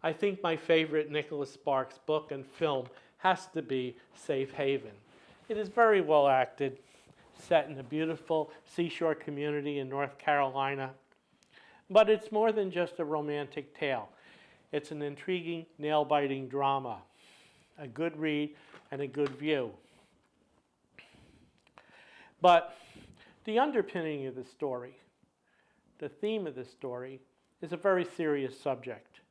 I think my favorite Nicholas Sparks book and film has to be Safe Haven. It is very well acted, set in a beautiful seashore community in North Carolina. But it's more than just a romantic tale. It's an intriguing, nail-biting drama, a good read and a good view. But the underpinning of the story, the theme of the story, is a very serious subject: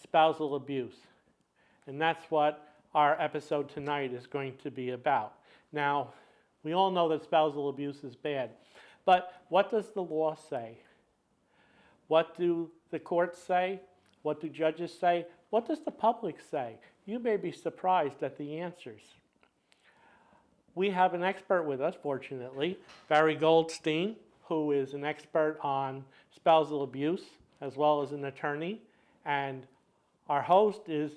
spousal abuse. And that's what our episode tonight is going to be about. Now, we all know that spousal abuse is bad, but what does the law say? What do the courts say? What do judges say? What does the public say? You may be surprised at the answers. We have an expert with us, fortunately, Barry Goldstein, who is an expert on spousal abuse as well as an attorney. And our host is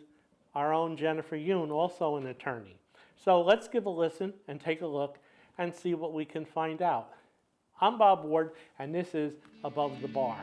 our own Jennifer Yoon, also an attorney. So let's give a listen and take a look and see what we can find out. I'm Bob Ward, and this is Above the Bar.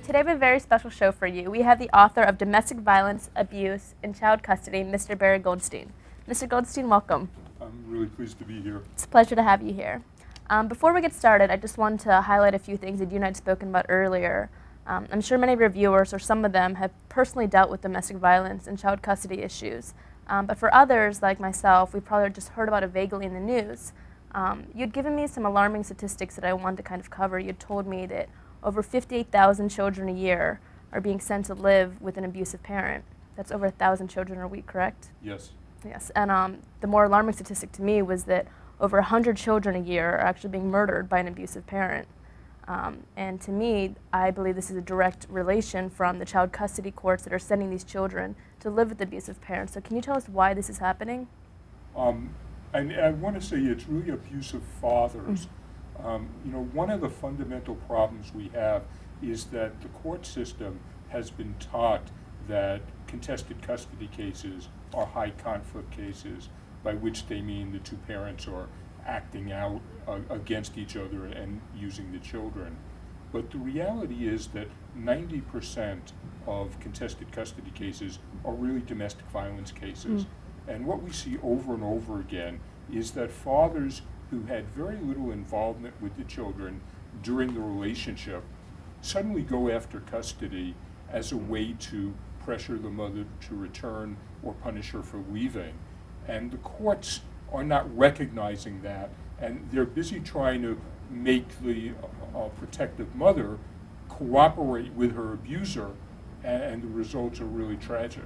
Today we have a very special show for you. We have the author of Domestic Violence, Abuse, and Child Custody, Mr. Barry Goldstein. Mr. Goldstein, welcome. I'm really pleased to be here. It's a pleasure to have you here. Before we get started, I just want to highlight a few things that you and I had spoken about earlier. I'm sure many of your viewers, or some of them, have personally dealt with domestic violence and child custody issues. But for others, like myself, we probably just heard about it vaguely in the news. You'd given me some alarming statistics that I wanted to kind of cover. You'd told me that over 58,000 children a year are being sent to live with an abusive parent. That's over 1,000 children a week, correct? Yes. Yes, and the more alarming statistic to me was that over 100 children a year are actually being murdered by an abusive parent. And to me, I believe this is a direct relation from the child custody courts that are sending these children to live with abusive parents. So can you tell us why this is happening? And I want to say it's really abusive fathers. One of the fundamental problems we have is that the court system has been taught that contested custody cases are high conflict cases, by which they mean the two parents are acting out against each other and using the children. But the reality is that 90% of contested custody cases are really domestic violence cases. And what we see over and over again is that fathers who had very little involvement with the children during the relationship suddenly go after custody as a way to pressure the mother to return or punish her for leaving. And the courts are not recognizing that, and they're busy trying to make the protective mother cooperate with her abuser, and the results are really tragic.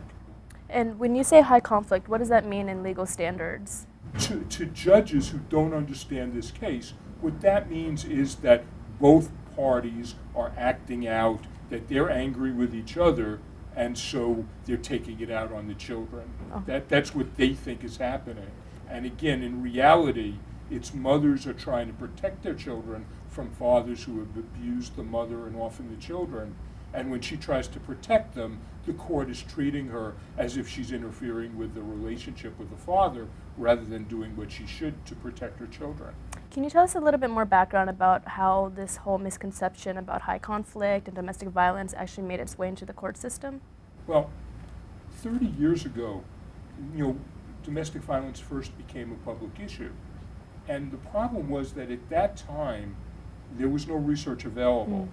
And when you say high conflict, what does that mean in legal standards? To judges who don't understand this case, what that means is that both parties are acting out, that they're angry with each other, and so they're taking it out on the children. That's what they think is happening. And again, in reality, it's mothers are trying to protect their children from fathers who have abused the mother and often the children. And when she tries to protect them, the court is treating her as if she's interfering with the relationship with the father rather than doing what she should to protect her children. Can you tell us a little bit more background about how this whole misconception about high conflict and domestic violence actually made its way into the court system? Well, 30 years ago, domestic violence first became a public issue. And the problem was that at that time, there was no research available.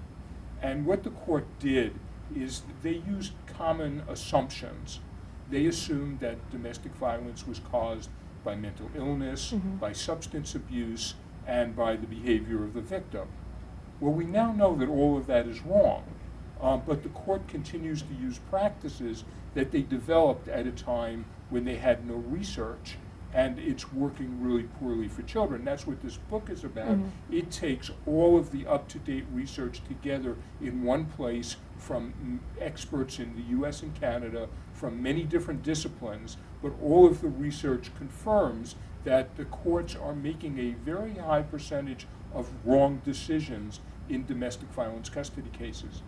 And what the court did is they used common assumptions. They assumed that domestic violence was caused by mental illness, by substance abuse, and by the behavior of the victim. Well, we now know that all of that is wrong, but the court continues to use practices that they developed at a time when they had no research. and it's working really poorly for children. That's what this book is about. It takes all of the up-to-date research together in one place from experts in the US and Canada, from many different disciplines, but all of the research confirms that the courts are making a very high percentage of wrong decisions in domestic violence custody cases.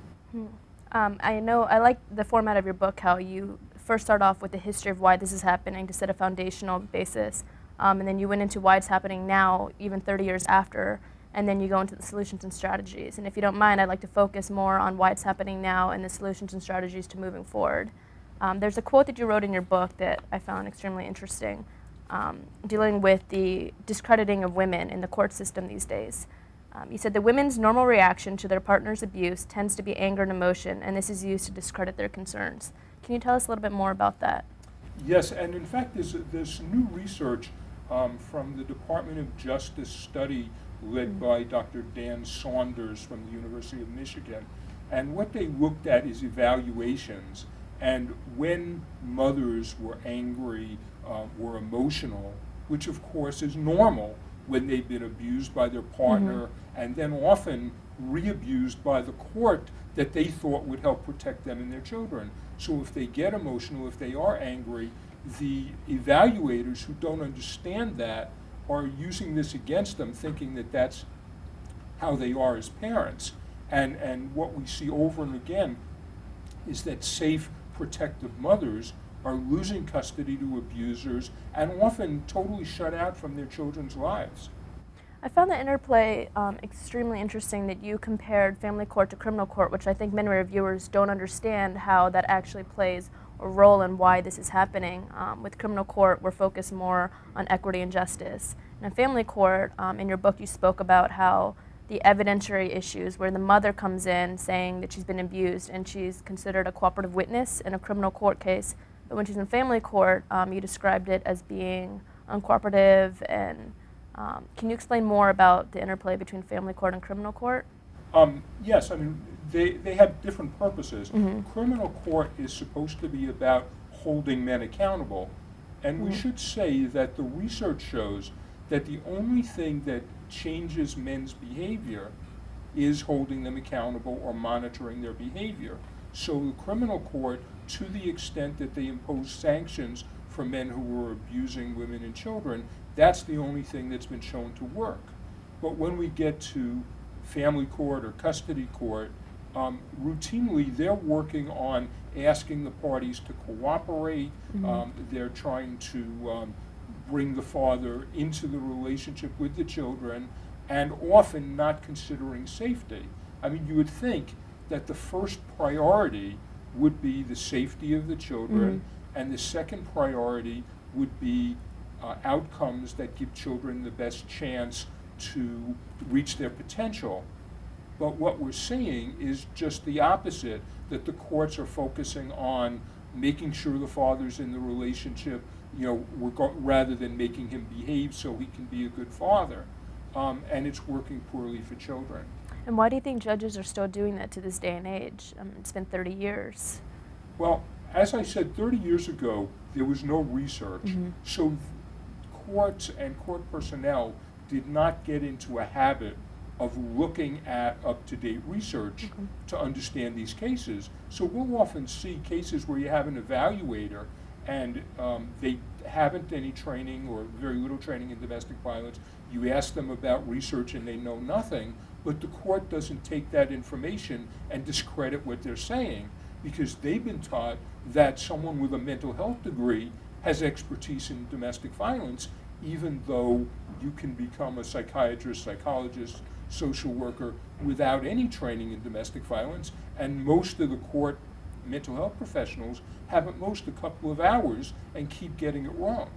I know I like the format of your book, how you first start off with the history of why this is happening to set a foundational basis, and then you went into why it's happening now, even 30 years after, and then you go into the solutions and strategies. And if you don't mind, I'd like to focus more on why it's happening now and the solutions and strategies to moving forward. There's a quote that you wrote in your book that I found extremely interesting, dealing with the discrediting of women in the court system these days. You said the women's normal reaction to their partner's abuse tends to be anger and emotion, and this is used to discredit their concerns. Can you tell us a little bit more about that? Yes, and in fact, there's new research from the Department of Justice study led by Dr. Dan Saunders from the University of Michigan. And what they looked at is evaluations. And when mothers were angry, were emotional, which of course is normal when they've been abused by their partner and then often re-abused by the court that they thought would help protect them and their children. So if they get emotional, if they are angry, the evaluators who don't understand that are using this against them, thinking that that's how they are as parents. And what we see over and again is that safe, protective mothers are losing custody to abusers and often totally shut out from their children's lives. I found the interplay extremely interesting that you compared family court to criminal court, which I think many reviewers don't understand how that actually plays a role in why this is happening. With criminal court, we're focused more on equity and justice. In family court, in your book, you spoke about how the evidentiary issues where the mother comes in saying that she's been abused and she's considered a cooperative witness in a criminal court case, but when she's in family court, you described it as being uncooperative. And can you explain more about the interplay between family court and criminal court? Yes, I mean, they have different purposes. Criminal court is supposed to be about holding men accountable. And we should say that the research shows that the only thing that changes men's behavior is holding them accountable or monitoring their behavior. So the criminal court, to the extent that they impose sanctions for men who are abusing women and children, that's the only thing that's been shown to work. But when we get to family court or custody court, routinely they're working on asking the parties to cooperate. They're trying to bring the father into the relationship with the children, and often not considering safety. I mean, you would think that the first priority would be the safety of the children, and the second priority would be outcomes that give children the best chance to reach their potential. But what we're seeing is just the opposite, that the courts are focusing on making sure the father's in the relationship, rather than making him behave so he can be a good father. And it's working poorly for children. And why do you think judges are still doing that to this day and age? It's been 30 years. Well, as I said, 30 years ago, there was no research. So courts and court personnel did not get into a habit of looking at up-to-date research to understand these cases. So we'll often see cases where you have an evaluator and they haven't any training or very little training in domestic violence. You ask them about research and they know nothing, but the court doesn't take that information and discredit what they're saying, because they've been taught that someone with a mental health degree has expertise in domestic violence, even though you can become a psychiatrist, psychologist, social worker without any training in domestic violence, and most of the court mental health professionals have at most a couple of hours and keep getting it wrong.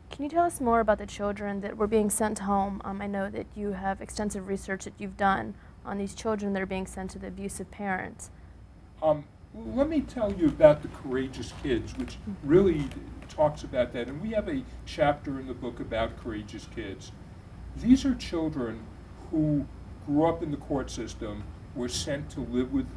Can you tell us more about the children that were being sent home? I know that you have extensive research that you've done on these children that are being sent to the abusive parents. Let me tell you about the Courageous Kids, which really talks about that. And we have a chapter in the book about Courageous Kids. These are children who grew up in the court system, were sent to live with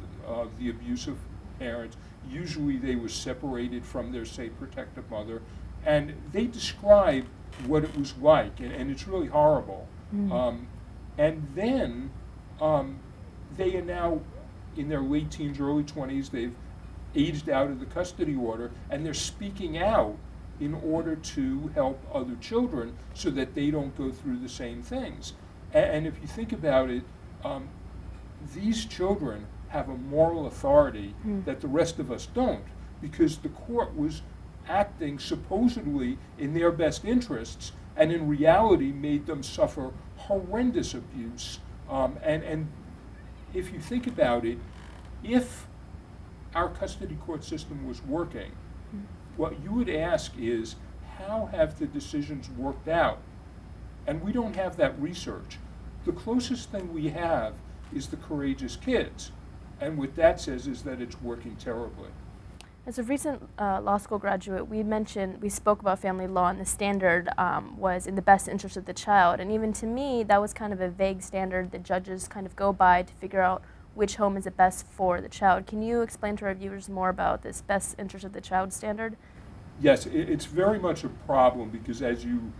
the abusive parents. Usually they were separated from their, say, protective mother. And they describe what it was like, and it's really horrible. And then they are now in their late teens, early 20s. They've aged out of the custody order, and they're speaking out in order to help other children so that they don't go through the same things. And if you think about it, these children have a moral authority that the rest of us don't, because the court was acting supposedly in their best interests, and in reality made them suffer horrendous abuse. And if you think about it, if our custody court system was working, what you would ask is, how have the decisions worked out? And we don't have that research. The closest thing we have is the Courageous Kids. And what that says is that it's working terribly. As a recent law school graduate, we spoke about family law, and the standard was in the best interest of the child. And even to me, that was kind of a vague standard that judges kind of go by to figure out which home is the best for the child. Can you explain to our viewers more about this best interest of the child standard? Yes, it's very much a problem because, as you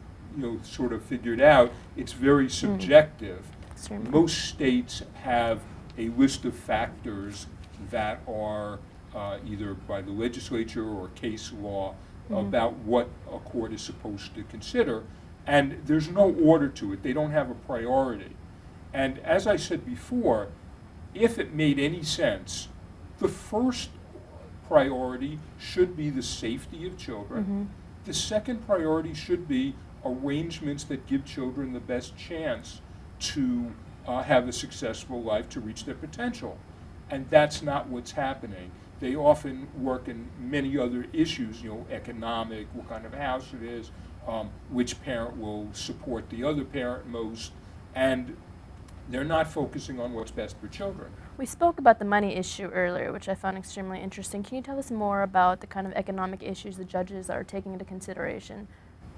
sort of figured out, it's very subjective. Extremely. Most states have a list of factors that are either by the legislature or case law about what a court is supposed to consider, and there's no order to it. They don't have a priority. And as I said before, if it made any sense, the first priority should be the safety of children. The second priority should be arrangements that give children the best chance to have a successful life, to reach their potential. And that's not what's happening. They often work in many other issues, economic, what kind of house it is, which parent will support the other parent most, and they're not focusing on what's best for children. We spoke about the money issue earlier, which I found extremely interesting. Can you tell us more about the kind of economic issues the judges are taking into consideration?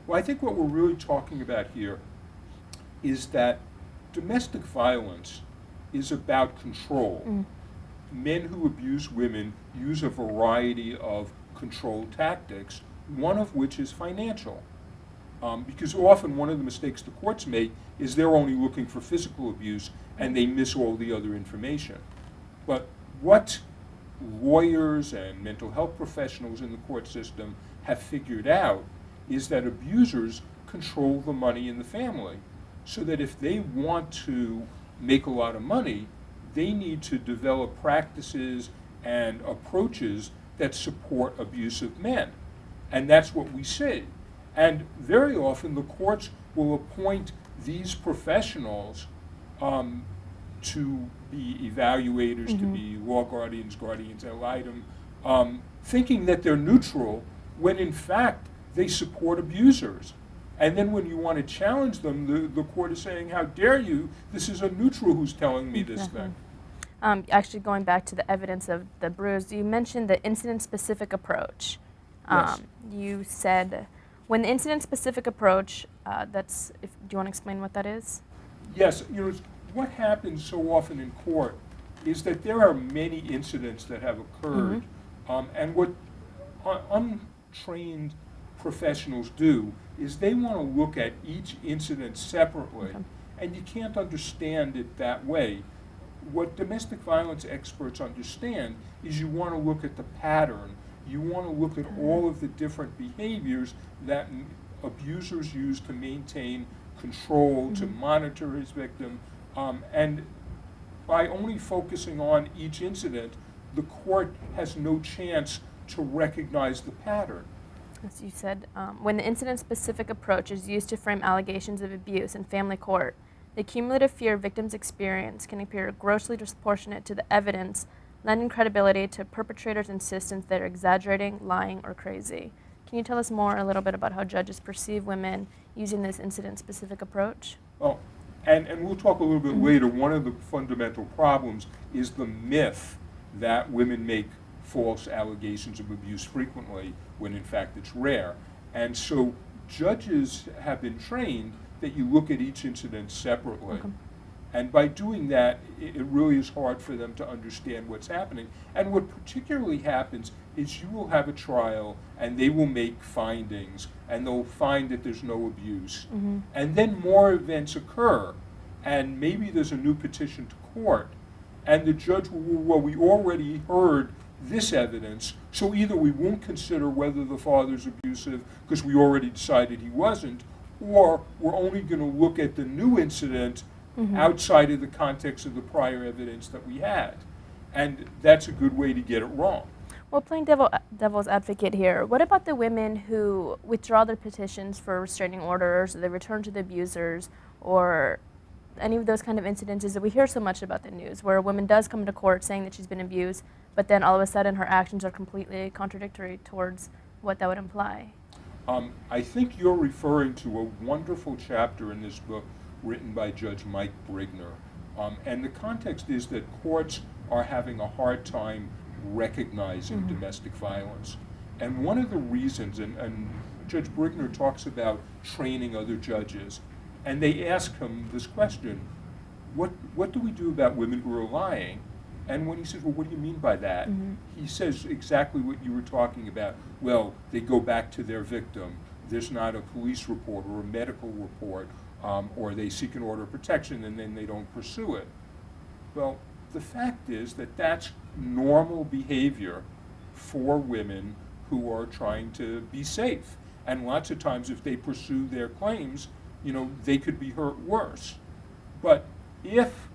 Well, I think what we're really talking about here is that domestic violence is about control. Men who abuse women use a variety of control tactics, one of which is financial. Because often one of the mistakes the courts make is they're only looking for physical abuse and they miss all the other information. But what lawyers and mental health professionals in the court system have figured out is that abusers control the money in the family, so that if they want to make a lot of money, they need to develop practices and approaches that support abusive men. And that's what we see. And very often the courts will appoint these professionals to be evaluators, to be law guardians, guardians ad litem, thinking that they're neutral when in fact they support abusers. And then when you want to challenge them, the court is saying, how dare you, this is a neutral who's telling me this thing. Actually, going back to the evidence of the bruise, you mentioned the incident-specific approach. Yes. You said, when the incident-specific approach, do you want to explain what that is? Yes, what happens so often in court is that there are many incidents that have occurred, and what untrained professionals do is they want to look at each incident separately, and you can't understand it that way. What domestic violence experts understand is you want to look at the pattern. You want to look at all of the different behaviors that abusers use to maintain control, to monitor his victim, and by only focusing on each incident, the court has no chance to recognize the pattern. As you said, when the incident-specific approach is used to frame allegations of abuse in family court, the cumulative fear victims experience can appear grossly disproportionate to the evidence, lending credibility to perpetrators' insistence that are exaggerating, lying, or crazy. Can you tell us more a little bit about how judges perceive women using this incident-specific approach? Oh, and we'll talk a little bit later. One of the fundamental problems is the myth that women make false allegations of abuse frequently, when in fact it's rare. And so judges have been trained that you look at each incident separately. And by doing that, it really is hard for them to understand what's happening. And what particularly happens is you will have a trial and they will make findings and they'll find that there's no abuse. And then more events occur and maybe there's a new petition to court and the judge will, well, we already heard this evidence, so either we won't consider whether the father's abusive because we already decided he wasn't, or we're only going to look at the new incident outside of the context of the prior evidence that we had. And that's a good way to get it wrong. Well, playing devil's advocate here, what about the women who withdraw their petitions for restraining orders, or they return to the abusers, or any of those kind of incidences that we hear so much about the news, where a woman does come to court saying that she's been abused, but then all of a sudden her actions are completely contradictory towards what that would imply? I think you're referring to a wonderful chapter in this book written by Judge Mike Brigner. And the context is that courts are having a hard time recognizing domestic violence. And one of the reasons, and Judge Brigner talks about training other judges, and they ask him this question, what do we do about women who are lying? And when he says, well, what do you mean by that? He says exactly what you were talking about. Well, they go back to their victim. There's not a police report or a medical report, or they seek an order of protection and then they don't pursue it. Well, the fact is that that's normal behavior for women who are trying to be safe. And lots of times if they pursue their claims, they could be hurt worse. But if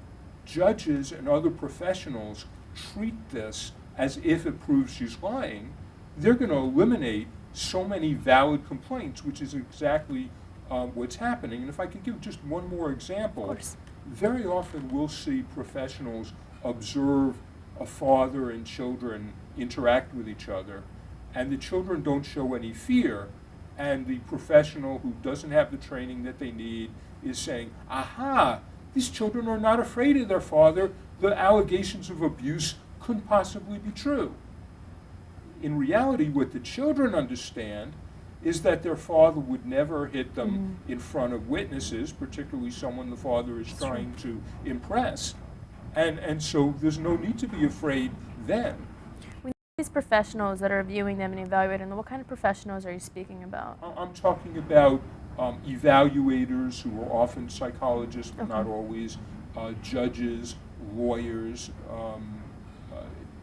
judges and other professionals treat this as if it proves she's lying, they're going to eliminate so many valid complaints, which is exactly what's happening. And if I could give just one more example, very often we'll see professionals observe a father and children interact with each other, and the children don't show any fear, and the professional who doesn't have the training that they need is saying, aha, these children are not afraid of their father, the allegations of abuse couldn't possibly be true. In reality, what the children understand is that their father would never hit them in front of witnesses, particularly someone the father is trying to impress. And so there's no need to be afraid then. When these professionals that are viewing them and evaluating them, what kind of professionals are you speaking about? I'm talking about evaluators who are often psychologists, but not always, judges, lawyers,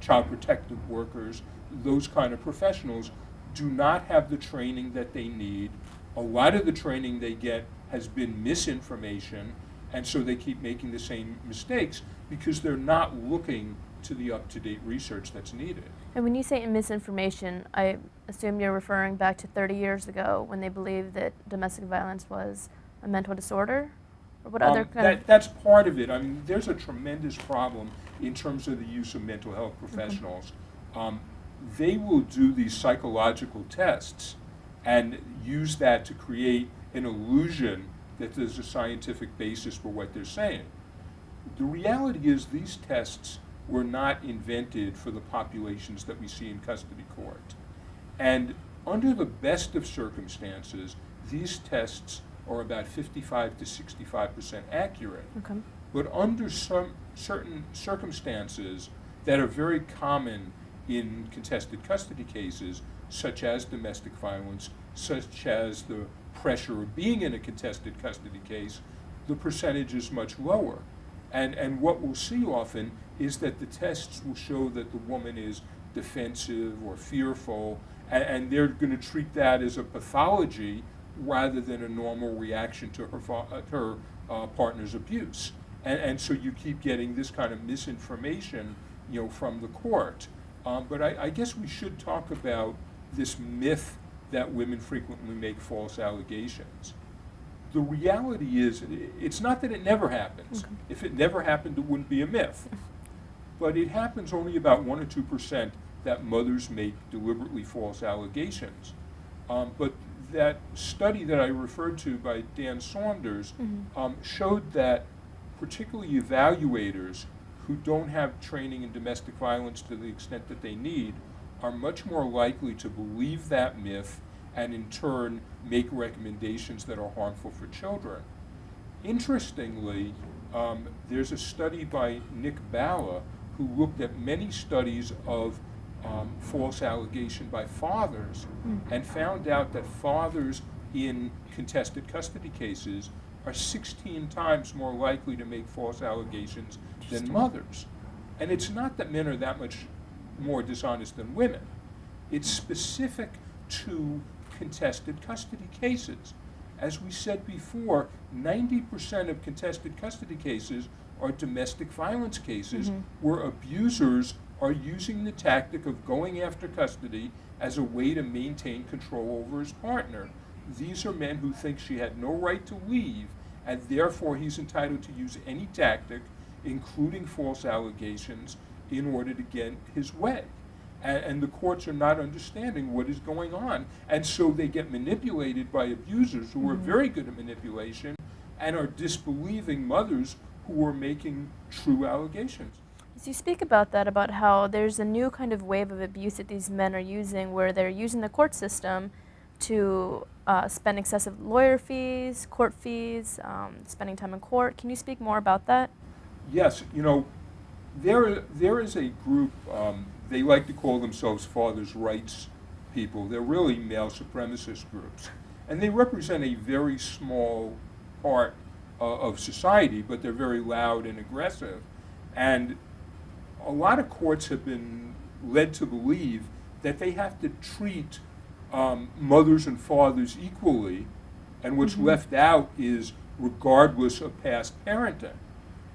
child protective workers. Those kind of professionals do not have the training that they need. A lot of the training they get has been misinformation, and so they keep making the same mistakes because they're not looking to the up-to-date research that's needed. And when you say misinformation, I assume you're referring back to 30 years ago when they believed that domestic violence was a mental disorder? Or what other kind of... That's part of it. I mean, there's a tremendous problem in terms of the use of mental health professionals. They will do these psychological tests and use that to create an illusion that there's a scientific basis for what they're saying. The reality is these tests were not invented for the populations that we see in custody court. And under the best of circumstances, these tests are about 55 to 65% accurate. But under some certain circumstances that are very common in contested custody cases, such as domestic violence, such as the pressure of being in a contested custody case, the percentage is much lower. And what we'll see often is that the tests will show that the woman is defensive or fearful, and they're going to treat that as a pathology rather than a normal reaction to her partner's abuse. And so you keep getting this kind of misinformation, from the court. But I guess we should talk about this myth that women frequently make false allegations. The reality is, it's not that it never happens. If it never happened, it wouldn't be a myth. But it happens only about 1 or 2% that mothers make deliberately false allegations. But that study that I referred to by Dan Saunders showed that particularly evaluators who don't have training in domestic violence to the extent that they need are much more likely to believe that myth and in turn make recommendations that are harmful for children. Interestingly, There's a study by Nick Balla who looked at many studies of false allegation by fathers and found out that fathers in contested custody cases are 16 times more likely to make false allegations than mothers. And it's not that men are that much more dishonest than women. It's specific to contested custody cases. As we said before, 90% of contested custody cases are domestic violence cases where abusers are using the tactic of going after custody as a way to maintain control over his partner. These are men who think she had no right to leave, and therefore he's entitled to use any tactic, including false allegations, in order to get his way. And the courts are not understanding what is going on. And so they get manipulated by abusers who are very good at manipulation and are disbelieving mothers who are making true allegations. So you speak about that, about how there's a new kind of wave of abuse that these men are using, where they're using the court system to spend excessive lawyer fees, court fees, spending time in court. Can you speak more about that? Yes, you know, there is a group, they like to call themselves fathers' rights people. They're really male supremacist groups. And they represent a very small part of society, but they're very loud and aggressive. And a lot of courts have been led to believe that they have to treat mothers and fathers equally, and what's left out is regardless of past parenting.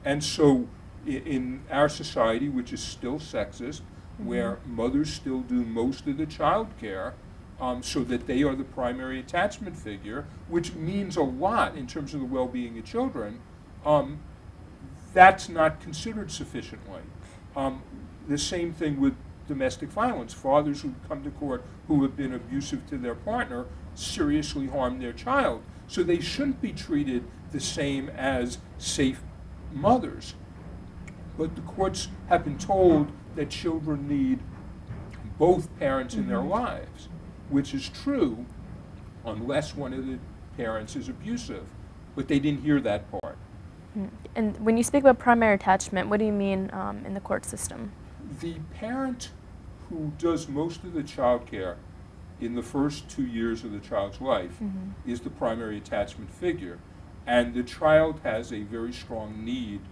And so in our society, which is still sexist, where mothers still do most of the child care, so that they are the primary attachment figure, which means a lot in terms of the well-being of children, that's not considered sufficiently. The same thing with domestic violence. Fathers who come to court who have been abusive to their partner seriously harm their child. So they shouldn't be treated the same as safe mothers. But the courts have been told that children need both parents in their lives, which is true unless one of the parents is abusive. But they didn't hear that part. And when you speak about primary attachment, what do you mean in the court system? The parent who does most of the child care in the first 2 years of the child's life is the primary attachment figure. And the child has a very strong need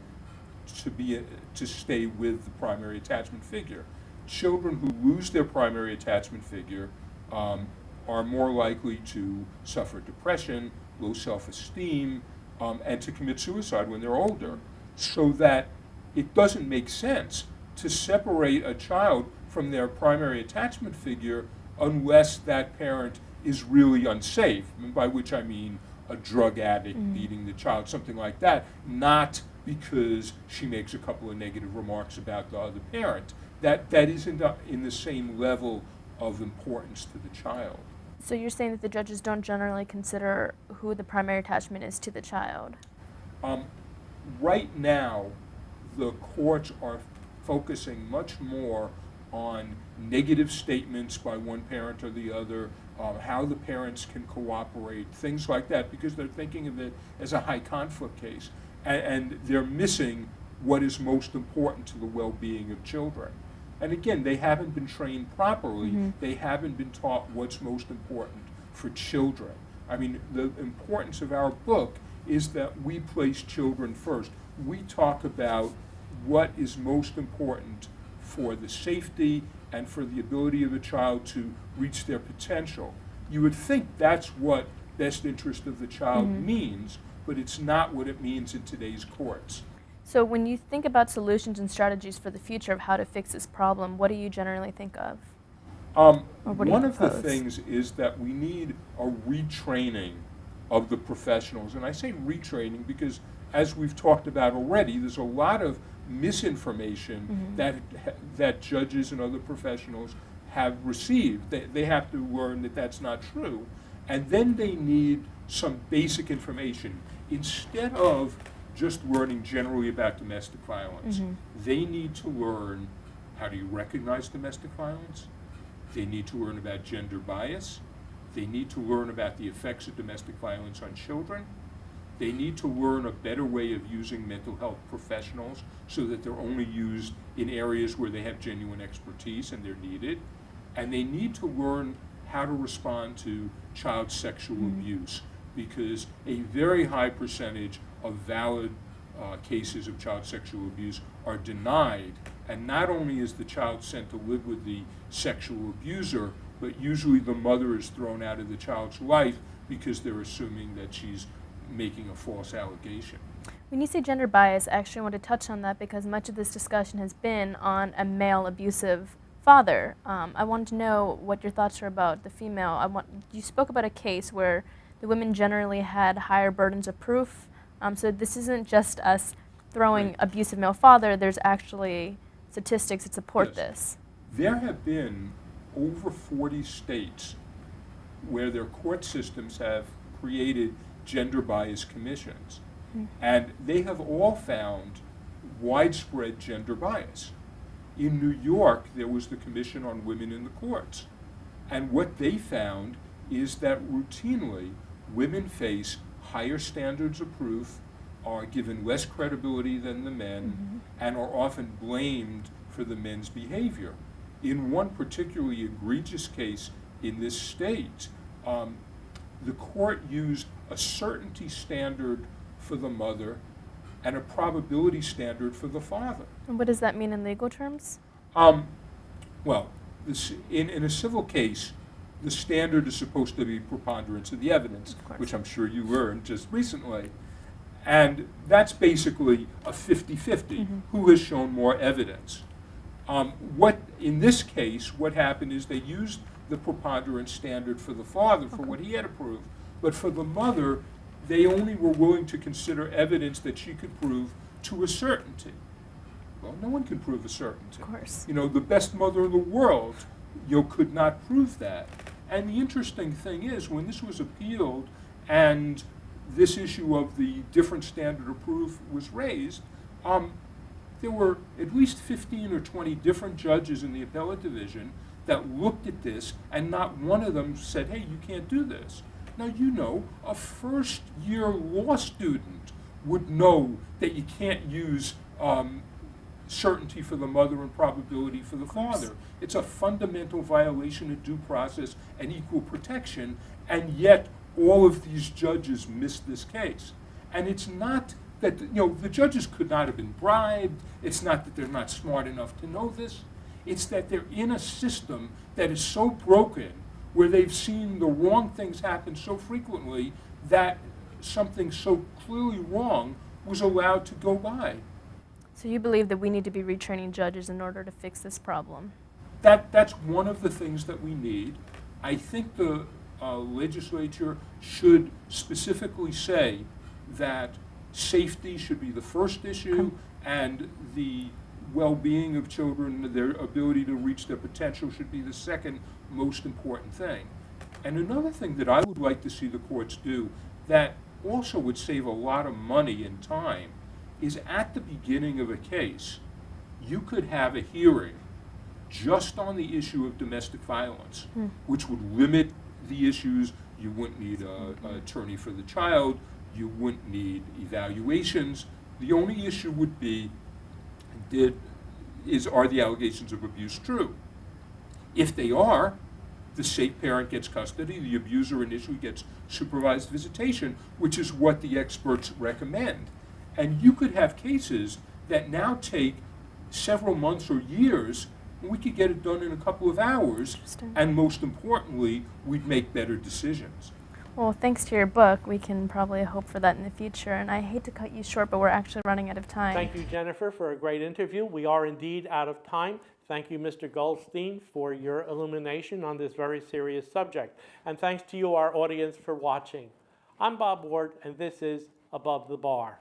to stay with the primary attachment figure. Children who lose their primary attachment figure are more likely to suffer depression, low self-esteem, and to commit suicide when they're older. So that it doesn't make sense to separate a child from their primary attachment figure unless that parent is really unsafe, by which I mean a drug addict beating the child, something like that, not because she makes a couple of negative remarks about the other parent. That isn't in the same level of importance to the child. So you're saying that the judges don't generally consider who the primary attachment is to the child? Right now, the courts are focusing much more on negative statements by one parent or the other, how the parents can cooperate, things like that, because they're thinking of it as a high conflict case. And they're missing what is most important to the well-being of children. And again, they haven't been trained properly. They haven't been taught what's most important for children. I mean, the importance of our book is that we place children first. We talk about what is most important for the safety and for the ability of a child to reach their potential. You would think that's what best interest of the child means, but it's not what it means in today's courts. So when you think about solutions and strategies for the future of how to fix this problem, what do you generally think of? One of the things is that we need a retraining of the professionals. And I say retraining because, as we've talked about already, there's a lot of misinformation that judges and other professionals have received. They have to learn that that's not true. And then they need some basic information. Instead of just learning generally about domestic violence, they need to learn how do you recognize domestic violence. They need to learn about gender bias. They need to learn about the effects of domestic violence on children. They need to learn a better way of using mental health professionals so that they're only used in areas where they have genuine expertise and they're needed. And they need to learn how to respond to child sexual abuse, because a very high percentage of valid cases of child sexual abuse are denied, and not only is the child sent to live with the sexual abuser, but usually the mother is thrown out of the child's life because they're assuming that she's making a false allegation. When you say gender bias, I actually want to touch on that because much of this discussion has been on a male abusive father. I wanted to know what your thoughts are about the female. You spoke about a case where the women generally had higher burdens of proof. So this isn't just us throwing Right. abusive male father. There's actually statistics that support Yes. this. There have been over 40 states where their court systems have created gender bias commissions, and they have all found widespread gender bias. In New York, there was the Commission on Women in the Courts, and what they found is that routinely women face higher standards of proof, are given less credibility than the men, and are often blamed for the men's behavior. In one particularly egregious case in this state, the court used a certainty standard for the mother and a probability standard for the father. And what does that mean in legal terms? Well, in a civil case, the standard is supposed to be preponderance of the evidence, Of course. which I'm sure you learned just recently. And that's basically a 50-50. Who has shown more evidence? In this case, what happened is they used the preponderance standard for the father for what he had to prove. But for the mother, they only were willing to consider evidence that she could prove to a certainty. Well, no one can prove a certainty. Of course. You know, the best mother in the world, could not prove that. And the interesting thing is, when this was appealed and this issue of the different standard of proof was raised, there were at least 15 or 20 different judges in the appellate division that looked at this, and not one of them said, hey, you can't do this. Now, you know, a first-year law student would know that you can't use certainty for the mother and probability for the father. It's a fundamental violation of due process and equal protection, and yet all of these judges missed this case. And it's not that, the judges could not have been bribed. It's not that they're not smart enough to know this. It's that they're in a system that is so broken, where they've seen the wrong things happen so frequently, that something so clearly wrong was allowed to go by. So you believe that we need to be retraining judges in order to fix this problem? That's one of the things that we need. I think the legislature should specifically say that safety should be the first issue, and the well-being of children, their ability to reach their potential, should be the second most important thing. And another thing that I would like to see the courts do that also would save a lot of money and time is, at the beginning of a case, you could have a hearing just on the issue of domestic violence, which would limit the issues. You wouldn't need an attorney for the child. You wouldn't need evaluations. The only issue would be, are the allegations of abuse true? If they are, the safe parent gets custody, the abuser initially gets supervised visitation, which is what the experts recommend. And you could have cases that now take several months or years, and we could get it done in a couple of hours, and most importantly, we'd make better decisions. Well, thanks to your book, we can probably hope for that in the future. And I hate to cut you short, but we're actually running out of time. Thank you, Jennifer, for a great interview. We are indeed out of time. Thank you, Mr. Goldstein, for your illumination on this very serious subject. And thanks to you, our audience, for watching. I'm Bob Ward, and this is Above the Bar.